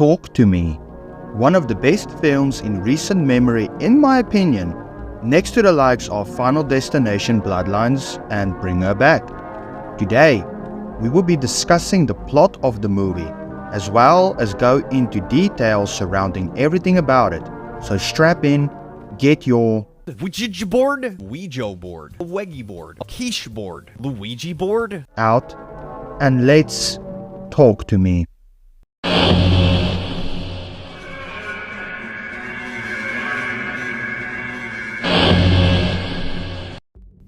Talk to Me, one of the best films in recent memory in my opinion, next to the likes of Final Destination Bloodlines and Bring Her Back. Today, we will be discussing the plot of the movie, as well as go into details surrounding everything about it. So strap in, get your Ouija board, Ouija board, Weggy board, Quiche board, Luigi board out, and let's talk to me.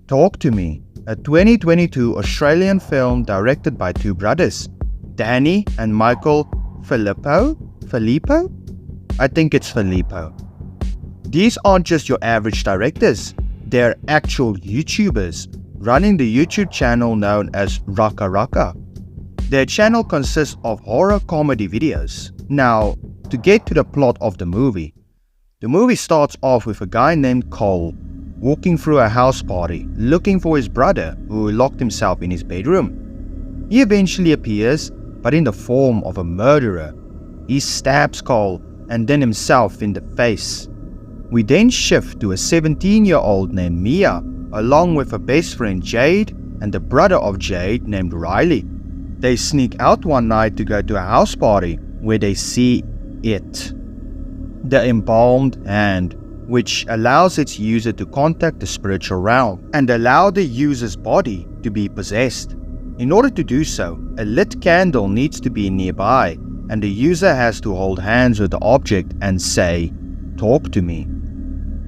Talk to Me, a 2022 Australian film directed by two brothers, Danny and Michael Filippo? I think it's Filippo. These aren't just your average directors, they're actual YouTubers running the YouTube channel known as Raka Raka. Their channel consists of horror comedy videos. Now, to get to the plot of the movie starts off with a guy named Cole walking through a house party looking for his brother who locked himself in his bedroom. He eventually appears, but in the form of a murderer. He stabs Cole and then himself in the face. We then shift to a 17-year-old named Mia, along with her best friend Jade and the brother of Jade named Riley. They sneak out one night to go to a house party where they see it, the embalmed hand, which allows its user to contact the spiritual realm and allow the user's body to be possessed. In order to do so, a lit candle needs to be nearby, and the user has to hold hands with the object and say, "Talk to me."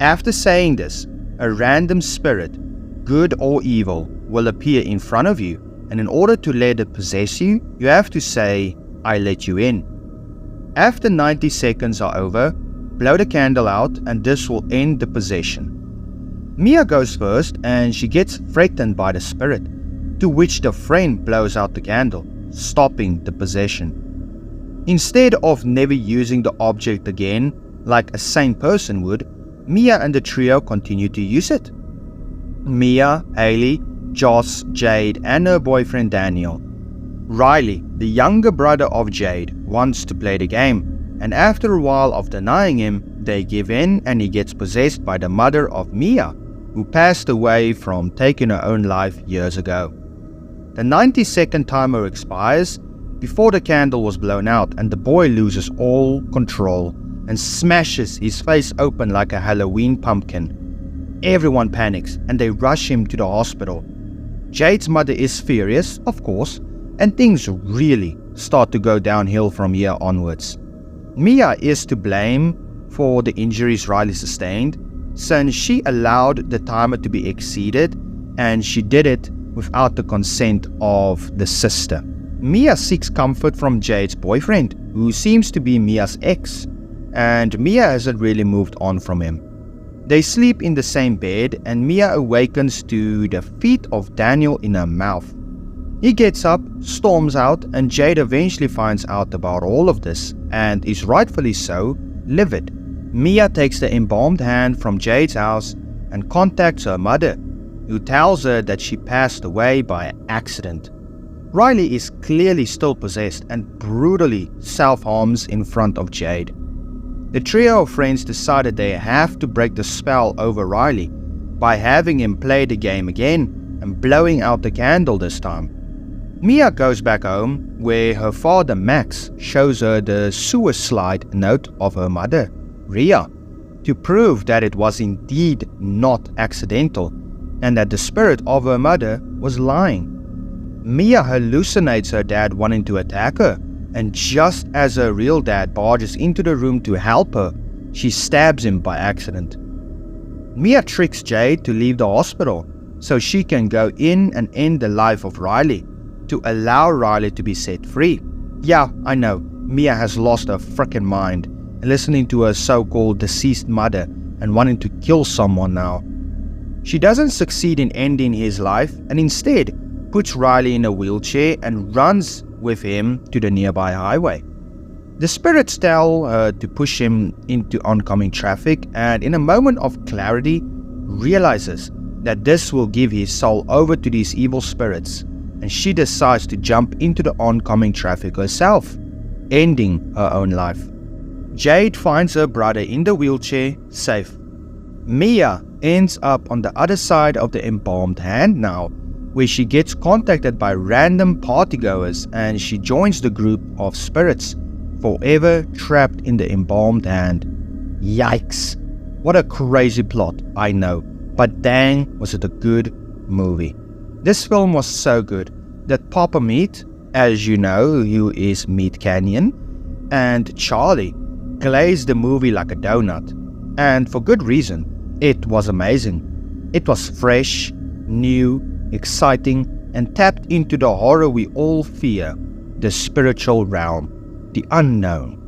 After saying this, a random spirit, good or evil, will appear in front of you, and in order to let it possess you, you have to say, "I let you in." After 90 seconds are over, blow the candle out and this will end the possession. Mia goes first and she gets threatened by the spirit, to which the friend blows out the candle, stopping the possession. Instead of never using the object again, like a sane person would, Mia and the trio continue to use it. Mia, Hailey, Joss, Jade and her boyfriend Daniel. Riley, the younger brother of Jade, wants to play the game, and after a while of denying him, they give in and he gets possessed by the mother of Mia, who passed away from taking her own life years ago. The 90-second timer expires before the candle was blown out, and the boy loses all control and smashes his face open like a Halloween pumpkin. Everyone panics and they rush him to the hospital. Jade's mother is furious, of course, and things really start to go downhill from here onwards. Mia is to blame for the injuries Riley sustained, since she allowed the timer to be exceeded and she did it without the consent of the sister. Mia seeks comfort from Jade's boyfriend, who seems to be Mia's ex, and Mia hasn't really moved on from him. They sleep in the same bed and Mia awakens to the feet of Daniel in her mouth. He gets up, storms out, and Jade eventually finds out about all of this and is rightfully so livid. Mia takes the embalmed hand from Jade's house and contacts her mother, who tells her that she passed away by accident. Riley is clearly still possessed and brutally self-harms in front of Jade. The trio of friends decided they have to break the spell over Riley by having him play the game again and blowing out the candle this time. Mia goes back home, where her father Max shows her the suicide note of her mother, Ria, to prove that it was indeed not accidental and that the spirit of her mother was lying. Mia hallucinates her dad wanting to attack her, and just as her real dad barges into the room to help her, she stabs him by accident. Mia tricks Jade to leave the hospital so she can go in and end the life of Riley, to allow Riley to be set free. Yeah, I know, Mia has lost her frickin' mind, listening to her so-called deceased mother and wanting to kill someone now. She doesn't succeed in ending his life and instead puts Riley in a wheelchair and runs with him to the nearby highway. The spirits tell her to push him into oncoming traffic, and in a moment of clarity realizes that this will give his soul over to these evil spirits, and she decides to jump into the oncoming traffic herself. ending her own life. Jade finds her brother in the wheelchair, safe. Mia ends up on the other side of the embalmed hand now, where she gets contacted by random partygoers and she joins the group of spirits, forever trapped in the embalmed hand. Yikes. What a crazy plot, I know, but dang was it a good movie. This film was so good that Papa Meat, as you know, who is Meat Canyon, and Charlie glazed the movie like a donut. And for good reason. It was amazing. It was fresh, new, exciting, and tapped into the horror we all fear, the spiritual realm, the unknown.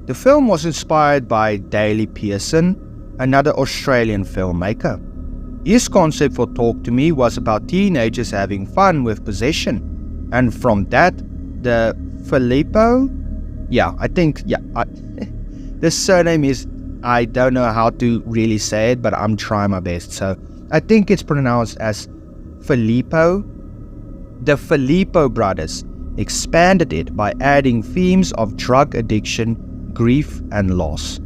The film was inspired by Daley Pearson, another Australian filmmaker. His concept for Talk to Me was about teenagers having fun with possession, and from that, the Filippo, the surname is, I don't know how to really say it, but I'm trying my best. So I think it's pronounced as Filippo. The Filippo brothers expanded it by adding themes of drug addiction, grief, and loss.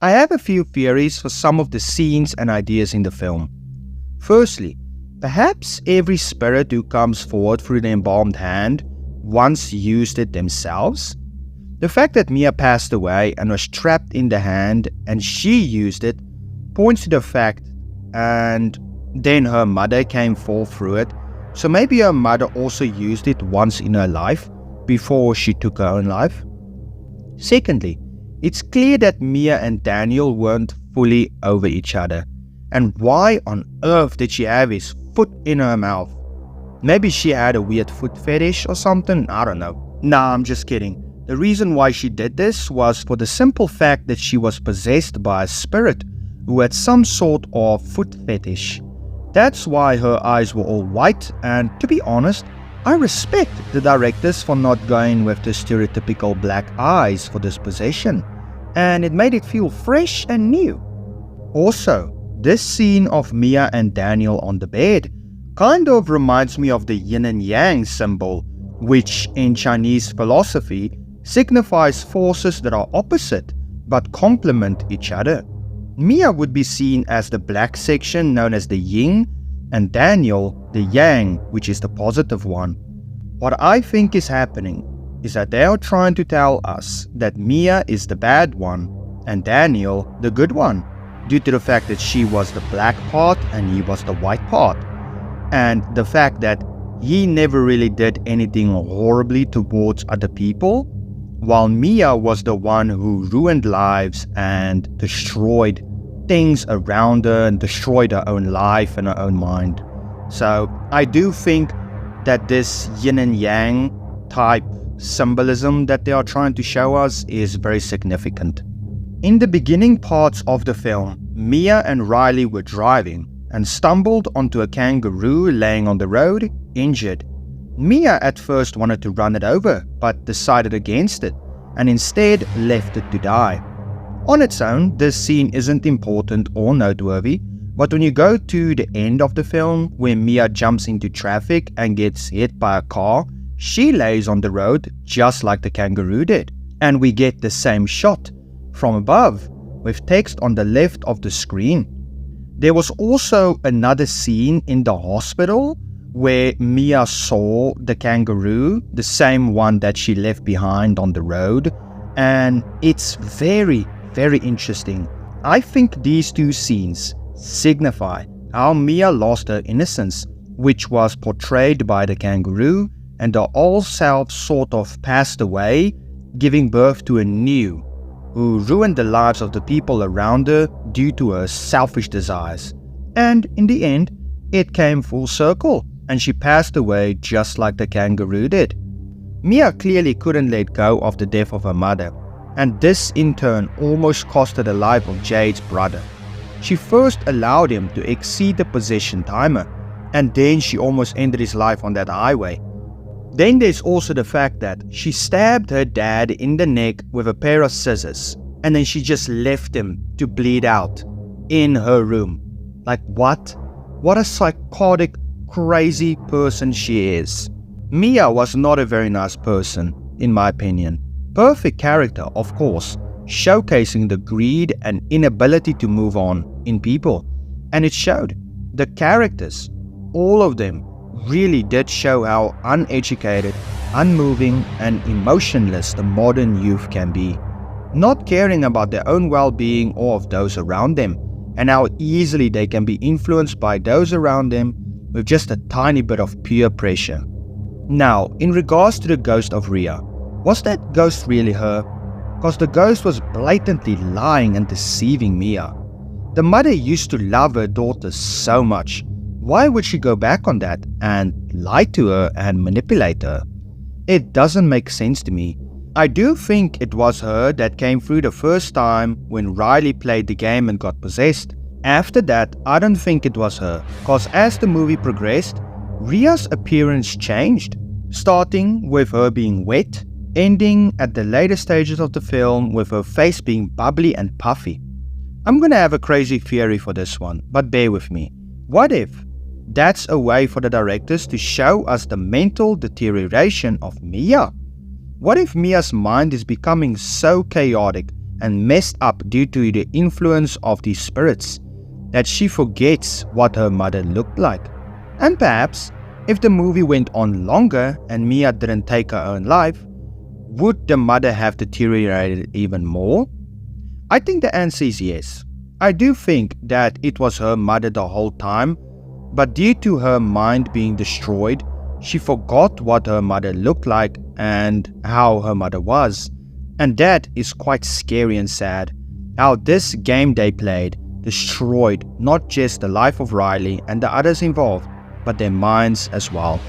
I have a few theories for some of the scenes and ideas in the film. Firstly, perhaps every spirit who comes forward through the embalmed hand once used it themselves. The fact that Mia passed away and was trapped in the hand and she used it points to the fact, and then her mother came forth through it, so maybe her mother also used it once in her life before she took her own life. Secondly, it's clear that Mia and Daniel weren't fully over each other, and why on earth did she have his foot in her mouth? Maybe she had a weird foot fetish or something, I don't know. Nah, I'm just kidding. The reason why she did this was for the simple fact that she was possessed by a spirit who had some sort of foot fetish. That's why her eyes were all white, and to be honest, I respect the directors for not going with the stereotypical black eyes for this possession, and it made it feel fresh and new. Also, this scene of Mia and Daniel on the bed kind of reminds me of the yin and yang symbol, which in Chinese philosophy signifies forces that are opposite but complement each other. Mia would be seen as the black section known as the yin, and Daniel the yang, which is the positive one. What I think is happening is that they are trying to tell us that Mia is the bad one and Daniel the good one, due to the fact that she was the black part and he was the white part, and the fact that he never really did anything horribly towards other people, while Mia was the one who ruined lives and destroyed things around her and destroyed her own life and her own mind. So I do think that this yin and yang type symbolism that they are trying to show us is very significant. In the beginning parts of the film, Mia and Riley were driving and stumbled onto a kangaroo laying on the road, injured. Mia at first wanted to run it over, but decided against it, and instead left it to die. On its own, this scene isn't important or noteworthy, but when you go to the end of the film, where Mia jumps into traffic and gets hit by a car, she lays on the road just like the kangaroo did, and we get the same shot from above, with text on the left of the screen. There was also another scene in the hospital where Mia saw the kangaroo, the same one that she left behind on the road, and it's very, very interesting. I think these two scenes signify how Mia lost her innocence, which was portrayed by the kangaroo, and her old self sort of passed away, giving birth to a new, who ruined the lives of the people around her due to her selfish desires. And in the end, it came full circle, and she passed away just like the kangaroo did. Mia clearly couldn't let go of the death of her mother, and this in turn almost cost her the life of Jade's brother. She first allowed him to exceed the possession timer, and then she almost ended his life on that highway. Then there's also the fact that she stabbed her dad in the neck with a pair of scissors, and then she just left him to bleed out in her room. Like what? What a psychotic, crazy person she is. Mia was not a very nice person, in my opinion. Perfect character, of course, showcasing the greed and inability to move on in people. And it showed. The characters, all of them, really did show how uneducated, unmoving, and emotionless the modern youth can be, not caring about their own well-being or of those around them, and how easily they can be influenced by those around them with just a tiny bit of peer pressure. Now, in regards to the ghost of Rhea, was that ghost really her? Because the ghost was blatantly lying and deceiving Mia. The mother used to love her daughter so much. Why would she go back on that and lie to her and manipulate her? It doesn't make sense to me. I do think it was her that came through the first time when Riley played the game and got possessed. After that, I don't think it was her, cause as the movie progressed, Rhea's appearance changed, starting with her being wet, ending at the later stages of the film with her face being bubbly and puffy. I'm gonna have a crazy theory for this one, but bear with me. What if that's a way for the directors to show us the mental deterioration of Mia? What if Mia's mind is becoming so chaotic and messed up due to the influence of these spirits that she forgets what her mother looked like? And perhaps, if the movie went on longer and Mia didn't take her own life, would the mother have deteriorated even more? I think the answer is yes. I do think that it was her mother the whole time, but due to her mind being destroyed, she forgot what her mother looked like and how her mother was. And that is quite scary and sad. How this game they played destroyed not just the life of Riley and the others involved, but their minds as well.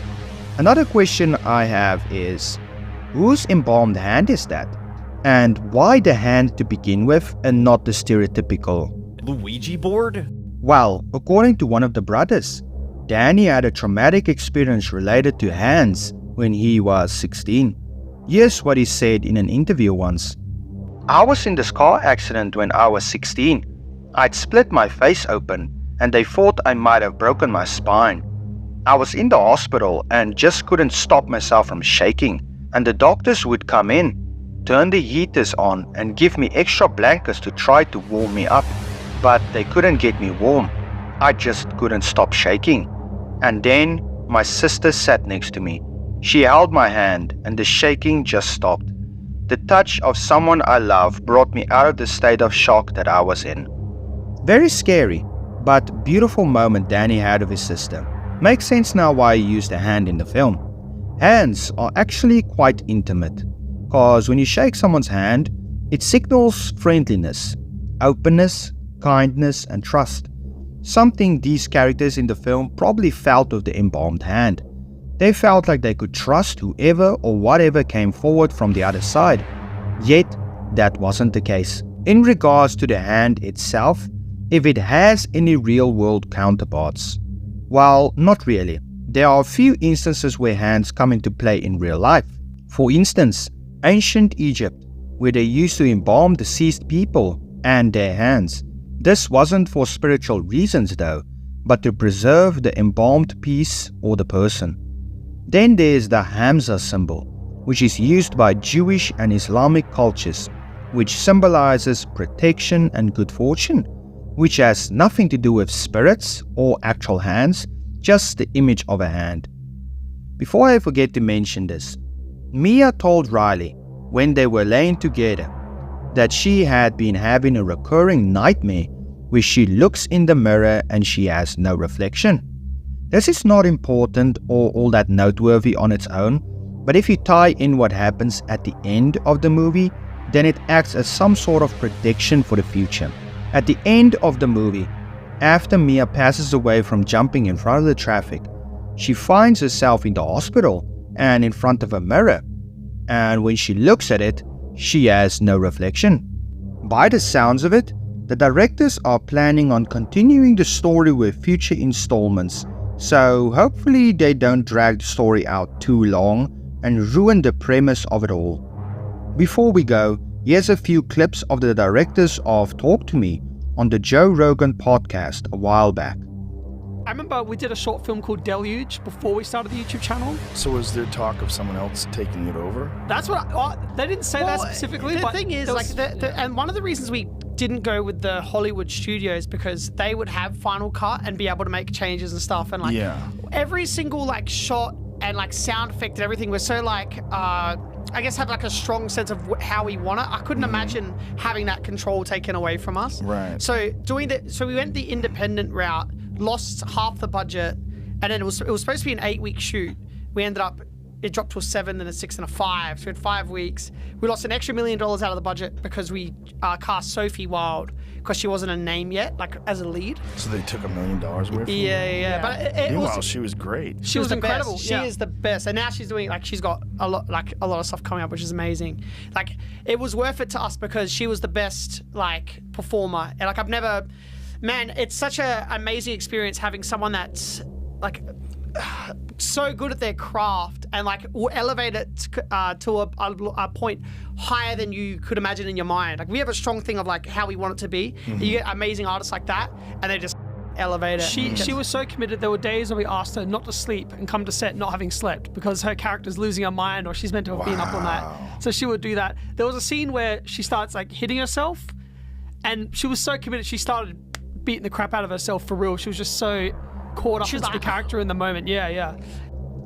Another question I have is, whose embalmed hand is that? And why the hand to begin with and not the stereotypical Luigi board? Well, according to one of the brothers, Danny had a traumatic experience related to hands when he was 16. Here's what he said in an interview once. I was in this car accident when I was 16. I'd split my face open and they thought I might have broken my spine. I was in the hospital and just couldn't stop myself from shaking, and the doctors would come in, turn the heaters on and give me extra blankets to try to warm me up, but they couldn't get me warm. I just couldn't stop shaking. And then my sister sat next to me. She held my hand and the shaking just stopped. The touch of someone I love brought me out of the state of shock that I was in. Very scary, but beautiful moment Danny had of his sister. Makes sense now why he used a hand in the film. Hands are actually quite intimate, cause when you shake someone's hand, it signals friendliness, openness, kindness and trust. Something these characters in the film probably felt of the embalmed hand. They felt like they could trust whoever or whatever came forward from the other side. Yet, that wasn't the case. In regards to the hand itself, if it has any real-world counterparts. Well, not really. There are a few instances where hands come into play in real life. For instance, ancient Egypt, where they used to embalm deceased people and their hands. This wasn't for spiritual reasons though, but to preserve the embalmed piece or the person. Then there's the Hamza symbol, which is used by Jewish and Islamic cultures, which symbolizes protection and good fortune, which has nothing to do with spirits or actual hands, just the image of a hand. Before I forget to mention this, Mia told Riley, when they were laying together, that she had been having a recurring nightmare where she looks in the mirror and she has no reflection. This is not important or all that noteworthy on its own, but if you tie in what happens at the end of the movie, then it acts as some sort of protection for the future. At the end of the movie, after Mia passes away from jumping in front of the traffic, she finds herself in the hospital and in front of a mirror, and when she looks at it, she has no reflection. By the sounds of it, the directors are planning on continuing the story with future installments, so hopefully they don't drag the story out too long and ruin the premise of it all. Before we go, here's a few clips of the directors of Talk to Me on the Joe Rogan podcast a while back. I remember we did a short film called Deluge before we started the YouTube channel. So was there talk of someone else taking it over? That's what they didn't say that specifically. The thing is, and one of the reasons we didn't go with the Hollywood studios because they would have Final Cut and be able to make changes and stuff, and like every single like shot and like sound effect and everything was so like I guess had like a strong sense of how we want it. I couldn't imagine having that control taken away from us. Right. So we went the independent route, lost half the budget, and then it was supposed to be an 8-week shoot. We ended up, it dropped to a 7, then a 6, and a 5. So we had 5 weeks. We lost an extra $1 million out of the budget because we cast Sophie Wilde because she wasn't a name yet, like as a lead. So they took $1 million away from her? Yeah. But meanwhile, she was great. She was incredible. Best. She is the best, and now she's doing like she's got a lot of stuff coming up, which is amazing. Like it was worth it to us because she was the best like performer, and like I've never, man, it's such an amazing experience having someone that's like so good at their craft and like will elevate it to a point higher than you could imagine in your mind. Like we have a strong thing of like how we want it to be. You get amazing artists like that, and they just elevate it. She was so committed. There were days where we asked her not to sleep and come to set not having slept because her character's losing her mind or she's meant to have been up all night. So she would do that. There was a scene where she starts like hitting herself, and she was so committed she started beating the crap out of herself for real. She was just so caught up into the character in the moment. Yeah.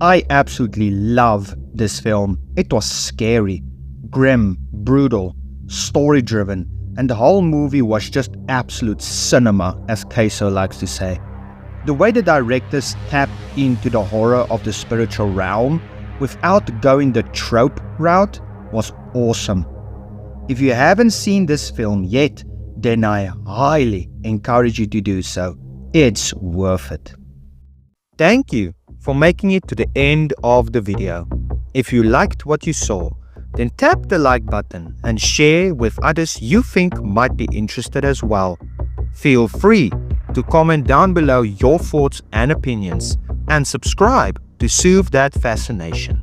I absolutely love this film. It was scary, grim, brutal, story-driven, and the whole movie was just absolute cinema, as Queso likes to say. The way the directors tapped into the horror of the spiritual realm without going the trope route was awesome. If you haven't seen this film yet, then I highly encourage you to do so. It's worth it. Thank you for making it to the end of the video. If you liked what you saw, then tap the like button and share with others you think might be interested as well. Feel free to comment down below your thoughts and opinions, and subscribe to soothe that fascination.